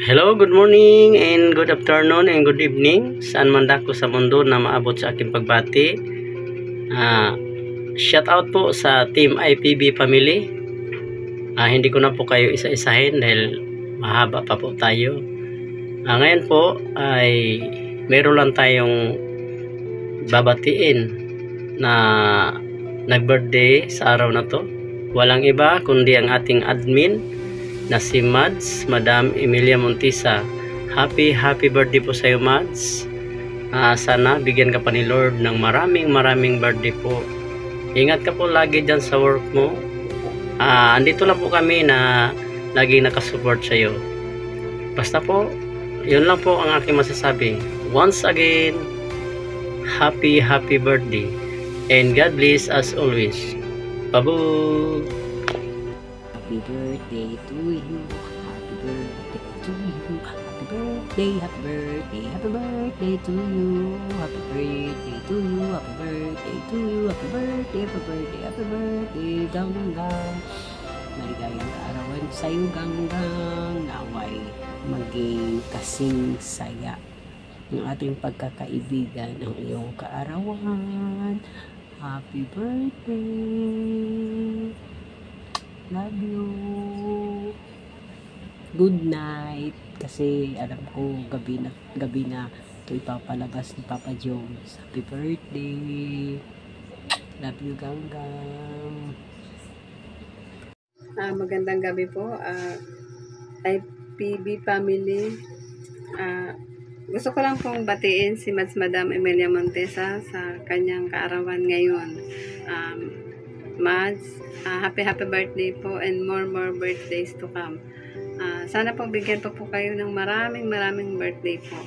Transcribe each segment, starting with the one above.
Hello, good morning and good afternoon and good evening. Saan man dako sa mundo na maabot sa aking pagbati. Shout out po sa Team IPB family. Hindi ko na po kayo isa-isahin dahil mahaba pa po tayo. Ngayon po ay meron lang tayong babatiin na nag-birthday sa araw na to. Walang iba kundi ang ating admin na si Mads, Madam Emilia Montisa. Happy birthday po sa iyo, Mads. Sana bigyan ka pa ni Lord ng maraming birthday po. Ingat ka po lagi dyan sa work mo. Andito lang po kami na lagi nakasupport sa iyo. Basta po, yun lang po ang aking masasabi. Once again, happy birthday and God bless as always. Babu! Happy birthday to you. Happy birthday to you. Happy birthday, happy birthday, happy birthday to you. Happy birthday to you. Happy birthday to you. Happy birthday, happy birthday, happy birthday, Ganggang. Maligayang kaarawan sa iyo, Ganggang. Naway maging kasing saya ng ating pagkakaibigan ang iyong kaarawan. Happy birthday. Love you. Good night. Kasi alam ko gabi na ito ipapalabas ni Papa Jones. Happy birthday. Love you, Ganggang. Magandang gabi po. IPB family. Gusto ko lang pong batiin si Mads Madam Emilia Montesa sa kanyang kaarawan ngayon. Mads, happy birthday po and more birthdays to come. Sana po bigyan pa po kayo ng maraming birthday po.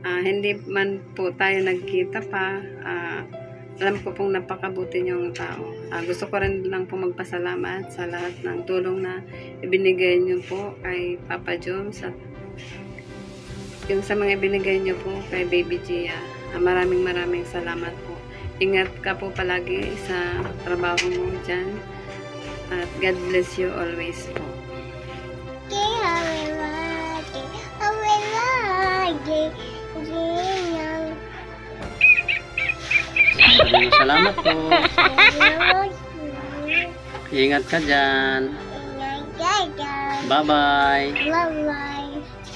Hindi man po tayo nagkita pa, alam ko pong napakabuti niyong tao. Gusto ko rin lang po magpasalamat sa lahat ng tulong na ibinigay niyo po kay Papa Joms at yung sa mga ibinigay niyo po kay Baby Gia. Maraming salamat po. Ingat ka po palagi sa trabaho mo dyan at God bless you always po. Salamat po. Ingat ka dyan. Bye-bye. Bye-bye.